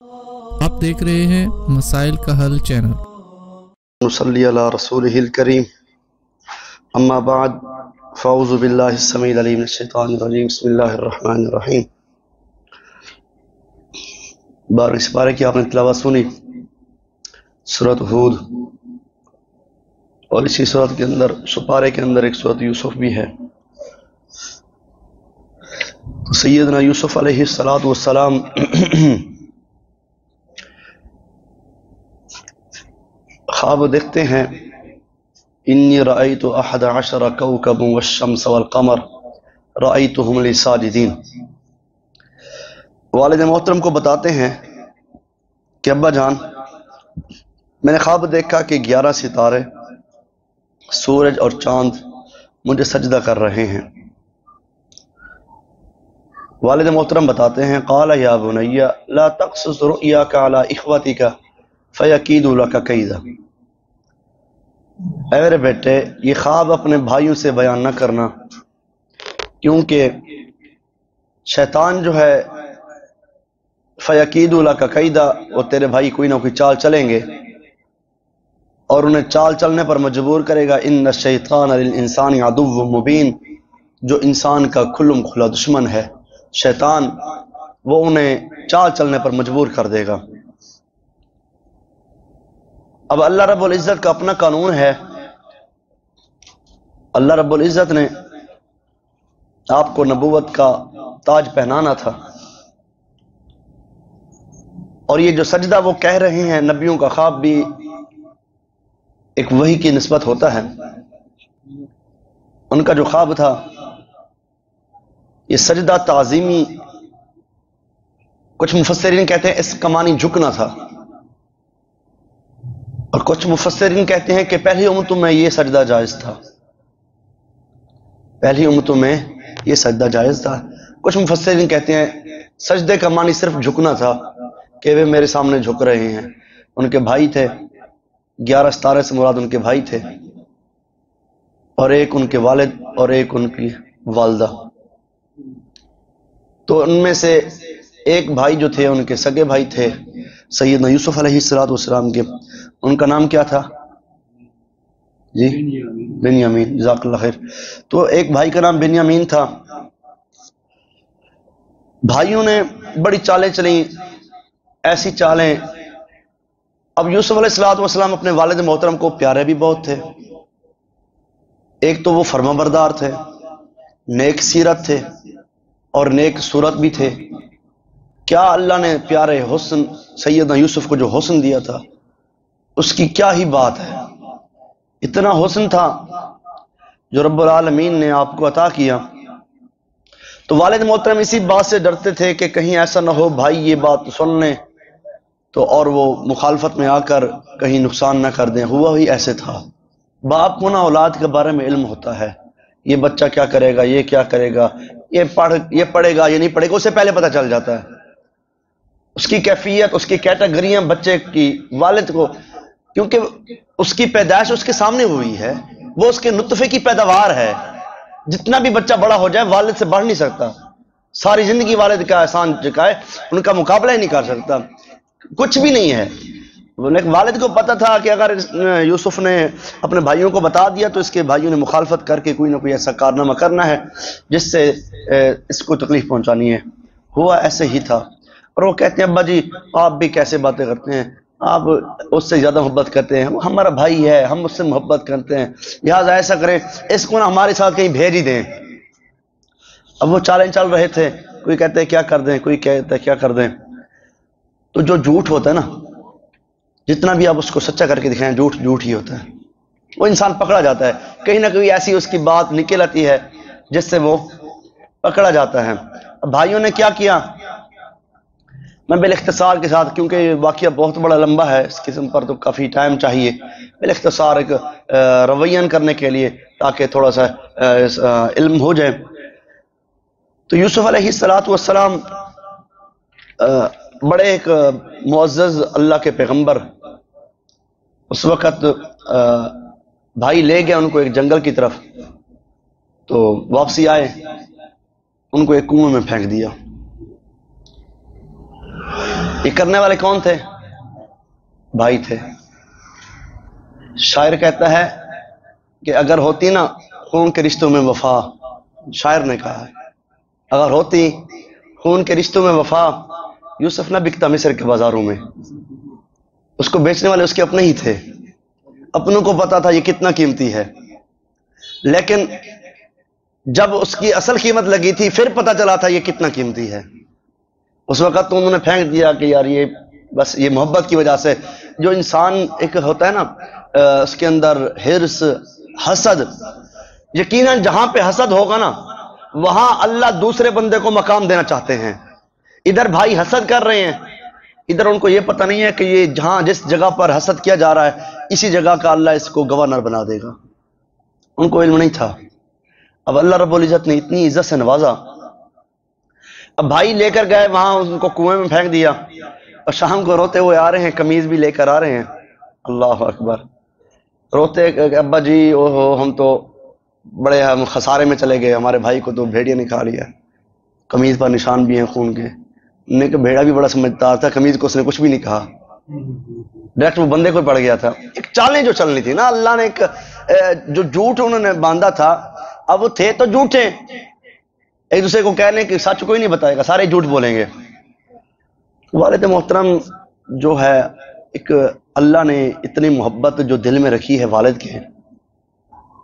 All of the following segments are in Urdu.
آپ دیکھ رہے ہیں مسائل کا حل چینل۔ نصلی علی رسولہ الکریم، اما بعد فاعوذ باللہ السمیع العلیم من الشیطان الرجیم، بسم اللہ الرحمن الرحیم۔ اس بارے کی آپ نے تلاوت سنی سورۃ ہود، اور اسی سورت کے اندر سپارے کے اندر ایک سورۃ یوسف بھی ہے۔ تو سیدنا یوسف علیہ السلام خواب دیکھتے ہیں، انی رأیت احد عشر کوکبا والشمس والقمر رأیتهم لی ساجدین۔ والد محترم کو بتاتے ہیں کہ ابا جان، میں نے خواب دیکھا کہ 11 ستارے، سورج اور چاند مجھے سجدہ کر رہے ہیں۔ والد محترم بتاتے ہیں، قال یا بنی لا تقصص رؤیاک علی اخوتک فیکیدوا لک کیدا۔ اے میرے بیٹے، یہ خواب اپنے بھائیوں سے بیان نہ کرنا، کیونکہ شیطان جو ہے فیکیدوا لک کیدا، وہ تیرے بھائی کوئی نہ کوئی چال چلیں گے اور انہیں چال چلنے پر مجبور کرے گا۔ ان الشیطان للانسان عدو مبین، جو انسان کا کھلم کھلا دشمن ہے شیطان، وہ انہیں چال چلنے پر مجبور کر دے گا۔ اب اللہ رب العزت کا اپنا قانون ہے۔ اللہ رب العزت نے آپ کو نبوت کا تاج پہنانا تھا، اور یہ جو سجدہ وہ کہہ رہے ہیں، نبیوں کا خواب بھی ایک وحی کی نسبت ہوتا ہے۔ ان کا جو خواب تھا یہ سجدہ تعظیمی، کچھ مفسرین کہتے ہیں اس کا معنی جھکنا تھا، اور کچھ مفسرین کہتے ہیں کہ پہلی امتوں میں یہ سجدہ جائز تھا، پہلی امتوں میں یہ سجدہ جائز تھا۔ کچھ مفسرین کہتے ہیں سجدے کا معنی صرف جھکنا تھا، کہ وہ میرے سامنے جھک رہے ہیں۔ ان کے بھائی تھے، 11 ستارے سے مراد ان کے بھائی تھے، اور ایک ان کے والد اور ایک ان کی والدہ۔ تو ان میں سے ایک بھائی جو تھے، ان کے سگے بھائی تھے سیدنا یوسف علیہ السلام کے، ان کا نام کیا تھا؟ جی بنیامین، جزاک اللہ خیر۔ تو ایک بھائی کا نام بنیامین تھا۔ بھائیوں نے بڑی چالیں چلیں، ایسی چالیں۔ اب یوسف علیہ السلام اپنے والد محترم کو پیارے بھی بہت تھے، ایک تو وہ فرما بردار تھے، نیک سیرت تھے اور نیک صورت بھی تھے۔ کیا اللہ نے پیارے حسن سیدنا یوسف کو جو حسن دیا تھا، اس کی کیا ہی بات ہے۔ اتنا حسن تھا جو رب العالمین نے آپ کو عطا کیا۔ تو والد محترم اسی بات سے ڈرتے تھے کہ کہیں ایسا نہ ہو بھائی یہ بات سن لیں تو اور وہ مخالفت میں آ کر کہیں نقصان نہ کر دیں۔ ہوا ہی ایسے تھا۔ باپ کو نہ اولاد کے بارے میں علم ہوتا ہے، یہ بچہ کیا کرے گا، یہ کیا کرے گا، یہ پڑھے گا یہ نہیں پڑھے گا، اسے پہلے پتہ چل جاتا ہے اس کی کیفیت، اس کی کیٹیگریاں بچے کی۔ والد کو، کیونکہ اس کی پیدائش اس کے سامنے ہوئی ہے، وہ اس کے نطفے کی پیداوار ہے۔ جتنا بھی بچہ بڑا ہو جائے والد سے بڑھ نہیں سکتا، ساری زندگی والد کا احسان چکائے، ان کا مقابلہ ہی نہیں کر سکتا، کچھ بھی نہیں ہے۔ والد کو پتا تھا کہ اگر یوسف نے اپنے بھائیوں کو بتا دیا تو اس کے بھائیوں نے مخالفت کر کے کوئی نہ کوئی ایسا کارنامہ کرنا ہے جس سے اس کو تکلیف پہنچانی ہے۔ ہوا ایسے ہی تھا۔ اور وہ کہتے ہیں ابا جی آپ بھی کیسے باتیں کرتے ہیں، آپ اس سے زیادہ محبت کرتے ہیں، وہ ہمارا بھائی ہے، ہم اس سے محبت کرتے ہیں، لہٰذا ایسا کریں اس کو نا ہمارے ساتھ کہیں بھیج ہی دیں۔ اب وہ چالیں چل رہے تھے، کوئی کہتے ہیں کیا کر دیں، کوئی کہتا ہے کیا کر دیں۔ تو جو جھوٹ ہوتا ہے نا، جتنا بھی آپ اس کو سچا کر کے دکھائیں، جھوٹ ہی ہوتا ہے۔ وہ انسان پکڑا جاتا ہے، کہیں نہ کہیں ایسی اس کی بات نکل آتی ہے جس سے وہ پکڑا جاتا ہے۔ اب بھائیوں نے کیا کیا، میں بالاختصار کے ساتھ، کیونکہ یہ واقعہ بہت بڑا لمبا ہے، اس قسم پر تو کافی ٹائم چاہیے، بالاختصار ایک روین کرنے کے لیے تاکہ تھوڑا سا علم ہو جائے۔ تو یوسف علیہ السلام بڑے ایک معزز اللہ کے پیغمبر، اس وقت بھائی لے گیا ان کو ایک جنگل کی طرف، تو واپسی آئے ان کو ایک کنویں میں پھینک دیا۔ یہ کرنے والے کون تھے؟ بھائی تھے۔ شاعر کہتا ہے کہ اگر ہوتی نا خون کے رشتوں میں وفا، شاعر نے کہا ہے اگر ہوتی خون کے رشتوں میں وفا، یوسف نہ بکتا مصر کے بازاروں میں۔ اس کو بیچنے والے اس کے اپنے ہی تھے، اپنوں کو پتا تھا یہ کتنا قیمتی ہے، لیکن جب اس کی اصل قیمت لگی تھی پھر پتا چلا تھا یہ کتنا قیمتی ہے۔ اس وقت تو انہوں نے پھینک دیا کہ یار یہ بس یہ محبت کی وجہ سے، جو انسان ایک ہوتا ہے نا اس کے اندر حرص، حسد، یقیناً جہاں پہ حسد ہوگا نا وہاں اللہ دوسرے بندے کو مقام دینا چاہتے ہیں۔ ادھر بھائی حسد کر رہے ہیں، ادھر ان کو یہ پتہ نہیں ہے کہ یہ جہاں جس جگہ پر حسد کیا جا رہا ہے اسی جگہ کا اللہ اس کو گورنر بنا دے گا، ان کو علم نہیں تھا۔ اب اللہ رب العزت نے اتنی عزت سے نوازا، اب بھائی لے کر گئے وہاں، ان کو کنویں میں پھینک دیا، اور شام کو روتے ہوئے آ رہے ہیں، قمیض بھی لے کر آ رہے ہیں۔ اللہ اکبر، روتے کہ ابا جی او ہو ہم تو بڑے ہم خسارے میں چلے گئے، ہمارے بھائی کو تو بھیڑیا نے کھا لیا، قمیض پر نشان بھی ہیں خون کے۔ نے کہ بھیڑا بھی بڑا سمجھدار تھا، قمیض کو اس نے کچھ بھی نہیں کہا، ڈائریکٹ وہ بندے کو پڑ گیا تھا۔ ایک چالیں جو چلنی تھی نا، اللہ نے ایک جو جھوٹ انہوں نے باندھا تھا، اب وہ تھے تو جھوٹے، ایک دوسرے کو کہنے کہ سچ کوئی نہیں بتائے گا، سارے جھوٹ بولیں گے۔ والد محترم جو ہے، ایک اللہ نے اتنی محبت جو دل میں رکھی ہے والد کے،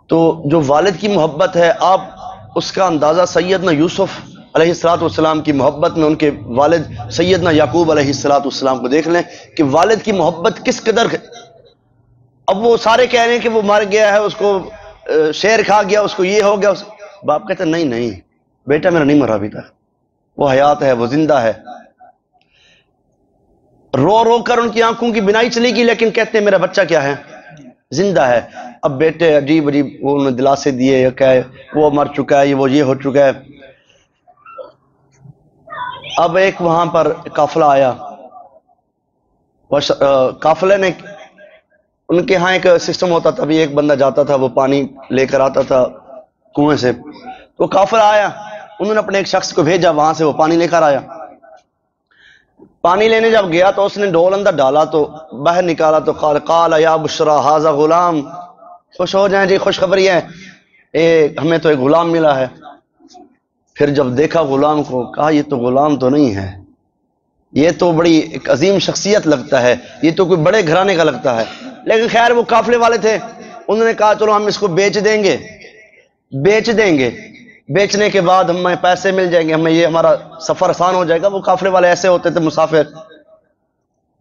تو جو والد کی محبت ہے آپ اس کا اندازہ سیدنا یوسف علیہ السلام کی محبت میں ان کے والد سیدنا یعقوب علیہ السلام کو دیکھ لیں کہ والد کی محبت کس قدر۔ اب وہ سارے کہہ رہے ہیں کہ وہ مر گیا ہے، اس کو شیر کھا گیا، اس کو یہ ہو گیا، باپ کہتے ہیں نہیں نہیں بیٹا میرا نہیں مرا ابھی تک، وہ حیات ہے، وہ زندہ ہے۔ رو رو کر ان کی آنکھوں کی بینائی چلی گئی، لیکن کہتے ہیں میرا بچہ کیا ہے؟ زندہ ہے۔ اب بیٹے عجیب عجیب وہ انہوں نے دلاسے دیے کہ وہ مر چکا ہے، وہ یہ ہو چکا ہے۔ اب ایک وہاں پر قافلہ آیا، قافلے نے ان کے ہاں ایک سسٹم ہوتا تھا، بھی ایک بندہ جاتا تھا وہ پانی لے کر آتا تھا کنویں سے، تو قافلہ آیا، انہوں نے اپنے ایک شخص کو بھیجا، وہاں سے وہ پانی لے کر آیا۔ پانی لینے جب گیا تو اس نے ڈول اندر ڈالا تو باہر نکالا تو قال یا بشرا ھذا غلام، خوش ہو جائیں جی، خوشخبری ہے، ہمیں تو ایک غلام ملا ہے۔ پھر جب دیکھا غلام کو، کہا یہ تو غلام تو نہیں ہے، یہ تو بڑی ایک عظیم شخصیت لگتا ہے، یہ تو کوئی بڑے گھرانے کا لگتا ہے۔ لیکن خیر وہ قافلے والے تھے، انہوں نے کہا چلو ہم اس کو بیچ دیں گے، بیچنے کے بعد ہمیں پیسے مل جائیں گے، ہمیں یہ ہمارا سفر آسان ہو جائے گا۔ وہ قافلے والے ایسے ہوتے تھے مسافر،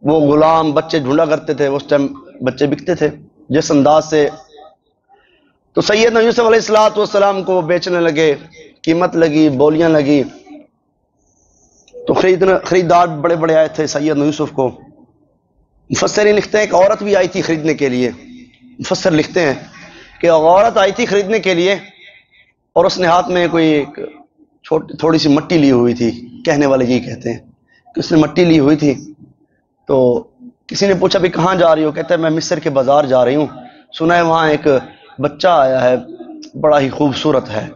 وہ غلام بچے ڈھونڈا کرتے تھے، اس ٹائم بچے بکتے تھے جس انداز سے۔ تو سیدنا یوسف علیہ السلام کو بیچنے لگے، قیمت لگی، بولیاں لگی، تو خریدار بڑے بڑے آئے تھے سیدنا یوسف کو۔ مفسرین لکھتے ہیں کہ عورت بھی آئی تھی خریدنے کے لیے، مفسر لکھتے ہیں کہ عورت آئی تھی خریدنے کے لیے، اور اس نے ہاتھ میں کوئی ایک تھوڑی سی مٹی لی ہوئی تھی، کہنے والے یہ کہتے ہیں کہ اس نے مٹی لی ہوئی تھی۔ تو کسی نے پوچھا بھی کہاں جا رہی ہو؟ کہتا ہے میں مصر کے بازار جا رہی ہوں، سنا ہے وہاں ایک بچہ آیا ہے بڑا ہی خوبصورت ہے،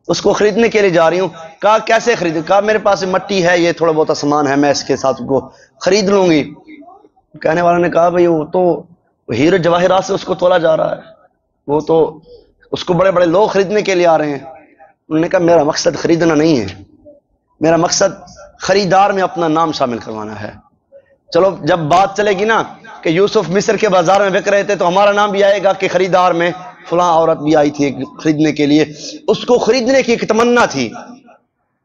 اس کو خریدنے کے لیے جا رہی ہوں۔ کہا کیسے خرید؟ کہا میرے پاس مٹی ہے، یہ تھوڑا بہت سامان ہے، میں اس کے ساتھ کو خرید لوں گی۔ کہنے والے نے کہا بھئی وہ تو ہیرے جواہرات سے اس کو تولا جا رہا ہے، وہ تو اس کو بڑے بڑے لوگ خریدنے کے لیے آ رہے ہیں۔ انہوں نے کہا میرا مقصد خریدنا نہیں ہے، میرا مقصد خریدار میں اپنا نام شامل کروانا ہے۔ چلو جب بات چلے گی نا کہ یوسف مصر کے بازار میں بک رہے تھے تو ہمارا نام بھی آئے گا کہ خریدار میں فلاں عورت بھی آئی تھی خریدنے کے لیے، اس کو خریدنے کی ایک تمنا تھی،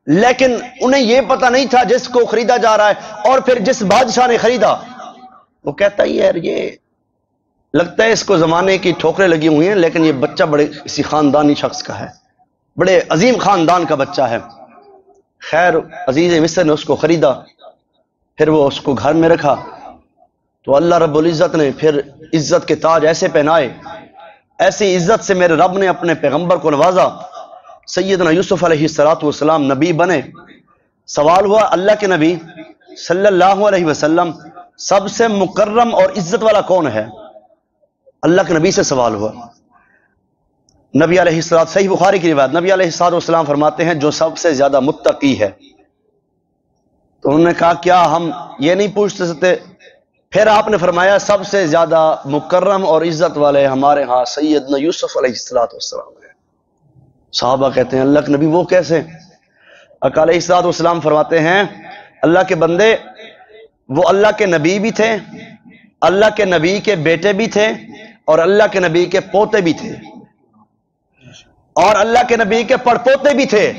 لیکن انہیں یہ پتہ نہیں تھا جس کو خریدا جا رہا ہے، اور پھر جس بادشاہ نے خریدا وہ کہتا ہے یار یہ لگتا ہے اس کو زمانے کی ٹھوکریں لگی ہوئی ہیں، لیکن یہ بچہ بڑے کسی خاندانی شخص کا ہے، بڑے عظیم خاندان کا بچہ ہے۔ خیر عزیز مصر نے اس کو خریدا، پھر وہ اس کو گھر میں رکھا، تو اللہ رب العزت نے پھر عزت کے تاج ایسے پہنائے، ایسی عزت سے میرے رب نے اپنے پیغمبر کو نوازا۔ سیدنا یوسف علیہ السلام نبی بنے۔ سوال ہوا اللہ کے نبی صلی اللہ علیہ وسلم سب سے مکرم اور عزت والا کون ہے؟ اللہ کے نبی سے سوال ہوا۔ نبی علیہ السلام، صحیح بخاری کی روایت، نبی علیہ السلام فرماتے ہیں جو سب سے زیادہ متقی ہے، تو انہوں نے کہا کیا ہم یہ نہیں پوچھ سکتے؟ پھر آپ نے فرمایا سب سے زیادہ مکرم اور عزت والے ہمارے ہاں سیدنا یوسف علیہ السلام ہیں۔ صحابہ کہتے ہیں اللہ کے نبی وہ کیسے؟ آقا علیہ السلام فرماتے ہیں اللہ کے بندے، وہ اللہ کے نبی بھی تھے، اللہ کے نبی کے بیٹے بھی تھے، اور اللہ کے نبی کے پوتے بھی تھے، اور اللہ کے نبی کے پڑپوتے بھی تھے۔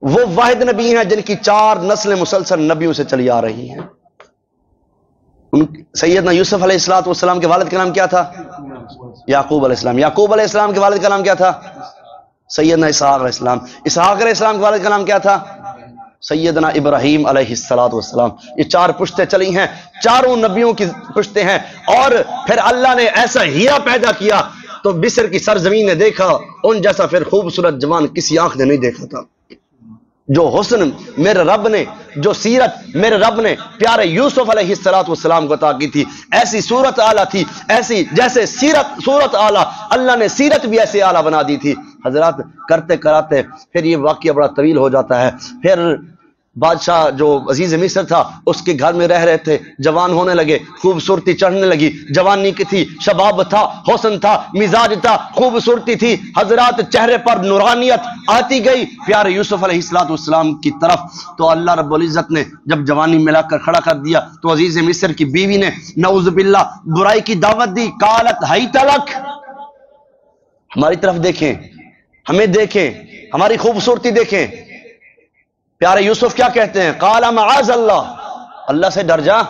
وہ واحد نبی ہیں جن کی 4 نسلیں مسلسل نبیوں سے چلی آ رہی ہیں۔ سیدنا یوسف علیہ السلام کے والد کا نام کیا تھا؟ یعقوب علیہ السلام۔ یعقوب علیہ السلام کے والد کا نام کیا تھا؟ سیدنا اسحاق علیہ السلام۔ اسحاق علیہ السلام کے والد کا نام کیا تھا؟ سیدنا ابراہیم علیہ السلام۔ یہ 4 پشتیں چلی ہیں، چاروں نبیوں کی پشتیں ہیں۔ اور پھر اللہ نے ایسا ہیرا پیدا کیا تو مصر کی سرزمین نے دیکھا ان جیسا پھر خوبصورت جوان کسی آنکھ نے نہیں دیکھا تھا۔ جو حسن میرے رب نے، جو سیرت میرے رب نے پیارے یوسف علیہ السلام کو عطا کی تھی، ایسی صورت اعلیٰ تھی، ایسی جیسے صورت اعلیٰ، اللہ نے سیرت بھی ایسے اعلیٰ بنا دی تھی۔ حضرات کرتے کراتے پھر یہ واقعہ بڑا طویل ہو جاتا ہے۔ پھر بادشاہ جو عزیز مصر تھا اس کے گھر میں رہ رہے تھے، جوان ہونے لگے، خوبصورتی چڑھنے لگی، جوانی کی تھی، شباب تھا، حسن تھا، مزاج تھا، خوبصورتی تھی۔ حضرات چہرے پر نورانیت آتی گئی پیارے یوسف علیہ السلام کی طرف۔ تو اللہ رب العزت نے جب جوانی ملا کر کھڑا کر دیا تو عزیز مصر کی بیوی نے نعوذ باللہ برائی کی دعوت دی۔ قالت حیت لک، ہماری طرف دیکھیں، ہمیں دیکھیں، ہماری خوبصورتی دیکھیں۔ پیارے یوسف کیا کہتے ہیں؟ قال معاذ اللہ، اللہ سے ڈر جا،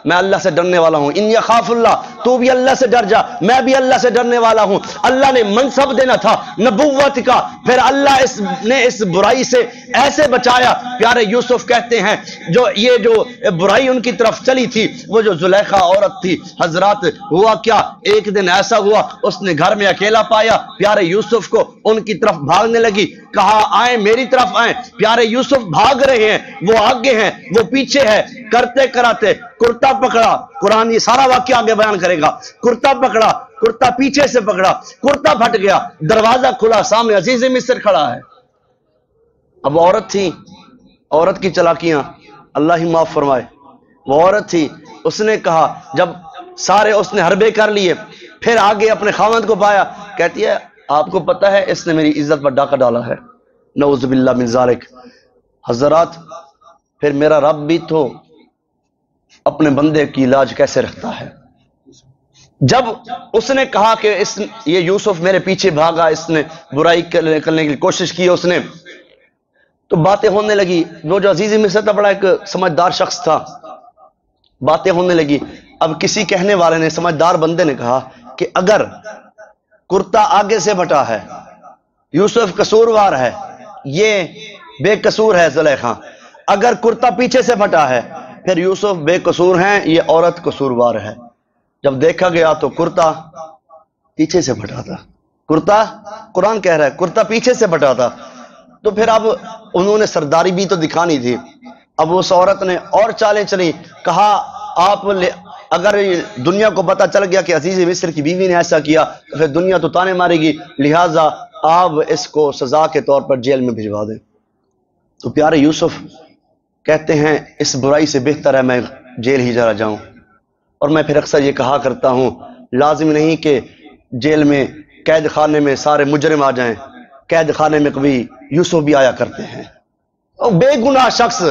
میں اللہ سے ڈرنے والا ہوں۔ ان یخاف اللہ، تو بھی اللہ سے ڈر جا، میں بھی اللہ سے ڈرنے والا ہوں۔ اللہ نے منصب دینا تھا نبوت کا، پھر اللہ نے اس برائی سے ایسے بچایا۔ پیارے یوسف کہتے ہیں جو برائی ان کی طرف چلی تھی، وہ جو زلیخا عورت تھی، حضرات ہوا کیا، ایک دن ایسا ہوا اس نے گھر میں اکیلا پایا پیارے یوسف کو، ان کی طرف بھاگنے لگی، کہا آئیں میری طرف آئیں۔ پیارے یوسف بھاگ رہے ہیں، وہ آگے ہیں، وہ پیچھے ہے۔ کرتے کراتے کرتا پکڑا، قرآن یہ سارا واقعہ آگے بیان کرے گا۔ کرتا پکڑا، کرتا پیچھے سے پکڑا، کرتا پھٹ گیا، دروازہ کھلا، سامنے عزیز مصر کھڑا ہے۔ اب عورت تھی، عورت کی چلاکیاں اللہ ہی معاف فرمائے، وہ عورت تھی، اس نے کہا جب سارے اس نے حربے کر لیے، پھر آگے اپنے خاوند کو پایا، کہتی ہے آپ کو پتہ ہے اس نے میری عزت پر ڈاکہ ڈالا ہے، نعوذ باللہ من ذالک۔ حضرات پھر میرا رب بھی تو اپنے بندے کی لاج کیسے رکھتا ہے۔ جب اس نے کہا کہ یہ یوسف میرے پیچھے بھاگا، اس نے برائی کرنے کی کوشش کی، اس نے تو باتیں ہونے لگی۔ وہ جو عزیز مصر تھا بڑا ایک سمجھدار شخص تھا، باتیں ہونے لگی۔ اب کسی کہنے والے نے، سمجھدار بندے نے کہا کہ اگر کرتا آگے سے بٹا ہے، یوسف قصوروار ہے، یہ بے قصور ہے زلیخا، اگر کرتا پیچھے سے پھٹا ہے پھر یوسف بے قصور ہیں، یہ عورت قصوروار ہے۔ جب دیکھا گیا تو کرتا پیچھے سے پھٹا تھا، کرتا قرآن کہہ رہا ہے کرتا پیچھے سے پھٹا تھا۔ تو پھر اب انہوں نے سرداری بھی تو دکھانی تھی۔ اب اس عورت نے اور چالیں چلی، کہا آپ اگر دنیا کو پتہ چل گیا کہ عزیز مصر کی بیوی نے ایسا کیا تو پھر دنیا تو تانے مارے گی، لہٰذا آپ اس کو سزا کے طور پر جیل میں بھجوا دیں۔ تو پیارے یوسف کہتے ہیں اس برائی سے بہتر ہے میں جیل ہی چلا جاؤں۔ اور میں پھر اکثر یہ کہا کرتا ہوں لازم نہیں کہ جیل میں قید خانے میں سارے مجرم آ جائیں، قید خانے میں کبھی یوسف بھی آیا کرتے ہیں۔ اور بے گناہ شخص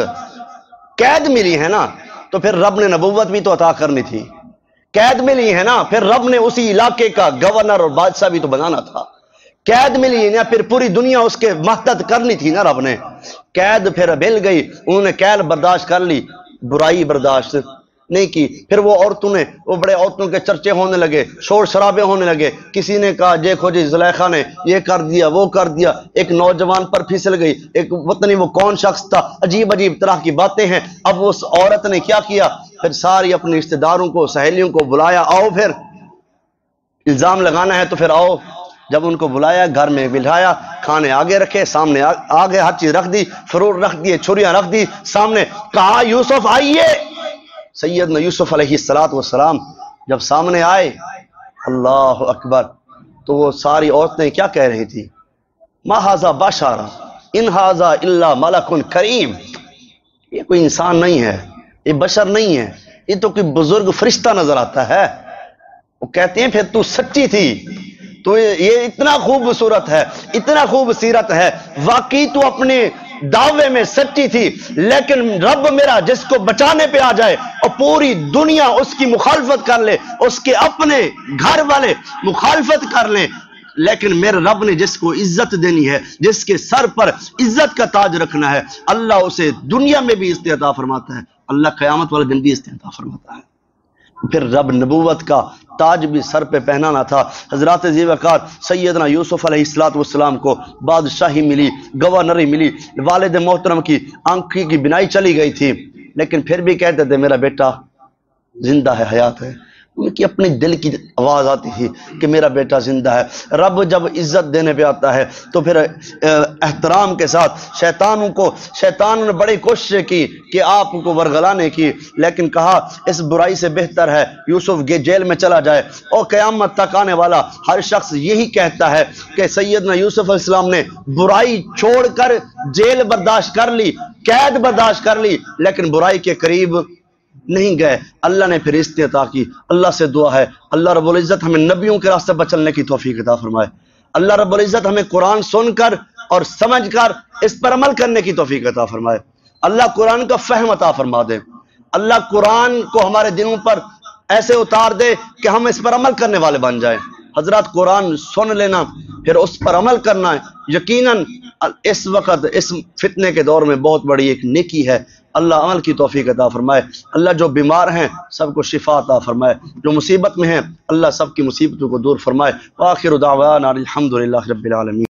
قید ملی ہے نا تو پھر رب نے نبوت بھی تو عطا کرنی تھی، قید ملی ہے نا پھر رب نے اسی علاقے کا گورنر اور بادشاہ بھی تو بنانا تھا، قید ملی ہے نا پھر پوری دنیا اس کے ماتحت کرنی تھی نا رب نے۔ قید پھر مل گئی، انہوں نے قید برداشت کر لی، برائی برداشت نہیں کی۔ پھر وہ عورتوں نے، وہ بڑے عورتوں کے چرچے ہونے لگے، شور شرابے ہونے لگے۔ کسی نے کہا دیکھو جی زلیخا نے یہ کر دیا وہ کر دیا، ایک نوجوان پر پھسل گئی، ایک پتہ نہیں وہ کون شخص تھا، عجیب عجیب طرح کی باتیں ہیں۔ اب اس عورت نے کیا کیا، پھر ساری اپنے رشتہ داروں کو، سہیلیوں کو بلایا، آؤ پھر الزام لگانا ہے تو پھر آؤ۔ جب ان کو بلایا، گھر میں بٹھایا، کھانے آگے رکھے، سامنے آگے ہر چیز رکھ دی، فروٹ رکھ دیے، چھریاں رکھ دی سامنے، کہا یوسف آئیے۔ سیدنا یوسف علیہ السلام جب سامنے آئے، اللہ اکبر، تو وہ ساری عورتیں کیا کہہ رہی تھی، ما ھذا بشر ان ھذا الا ملک کریم، یہ کوئی انسان نہیں ہے، یہ بشر نہیں ہے، یہ تو کوئی بزرگ فرشتہ نظر آتا ہے۔ وہ کہتے ہیں پھر تو سچی تھی، تو یہ اتنا خوبصورت ہے، اتنا خوبصورت ہے، واقعی تو اپنے دعوے میں سچی تھی، لیکن رب میرا جس کو بچانے پہ آ جائے اور پوری دنیا اس کی مخالفت کر لے، اس کے اپنے گھر والے مخالفت کر لیں، لیکن میرے رب نے جس کو عزت دینی ہے، جس کے سر پر عزت کا تاج رکھنا ہے، اللہ اسے دنیا میں بھی عزت عطا فرماتا ہے، اللہ قیامت والے دن بھی عزت عطا فرماتا ہے۔ پھر رب نبوت کا تاج بھی سر پہ پہنانا تھا۔ حضرات ذی وقار سیدنا یوسف علیہ السلام کو بادشاہی ملی، گورنری ملی، والد محترم کی آنکھ کی بینائی چلی گئی تھی، لیکن پھر بھی کہتے تھے میرا بیٹا زندہ ہے، حیات ہے۔ ان کی اپنی دل کی آواز آتی تھی کہ میرا بیٹا زندہ ہے۔ رب جب عزت دینے پہ آتا ہے تو پھر احترام کے ساتھ شیطان نے بڑی کوشش کی کہ آپ کو ورگلانے کی، لیکن کہا اس برائی سے بہتر ہے یوسف جیل میں چلا جائے۔ اور قیامت تک آنے والا ہر شخص یہی کہتا ہے کہ سیدنا یوسف علیہ السلام نے برائی چھوڑ کر جیل برداشت کر لی، قید برداشت کر لی، لیکن برائی کے قریب نہیں گئے۔ اللہ نے پھر عزت عطا کی۔ اللہ سے دعا ہے اللہ رب العزت ہمیں نبیوں کے راستے پر چلنے کی توفیق عطا فرمائے۔ اللہ رب العزت ہمیں قرآن سن کر اور سمجھ کر اس پر عمل کرنے کی توفیق عطا فرمائے۔ اللہ قرآن کا فہم عطا فرما دے۔ اللہ قرآن کو ہمارے دلوں پر ایسے اتار دے کہ ہم اس پر عمل کرنے والے بن جائیں۔ حضرات قرآن سن لینا پھر اس پر عمل کرنا ہے، یقیناً اس وقت اس فتنے کے دور میں بہت بڑی ایک نیکی ہے۔ اللہ عمل کی توفیق عطا فرمائے۔ اللہ جو بیمار ہیں سب کو شفا عطا فرمائے، جو مصیبت میں ہیں اللہ سب کی مصیبتوں کو دور فرمائے۔ وآخر دعوانا الحمدللہ رب العالمین۔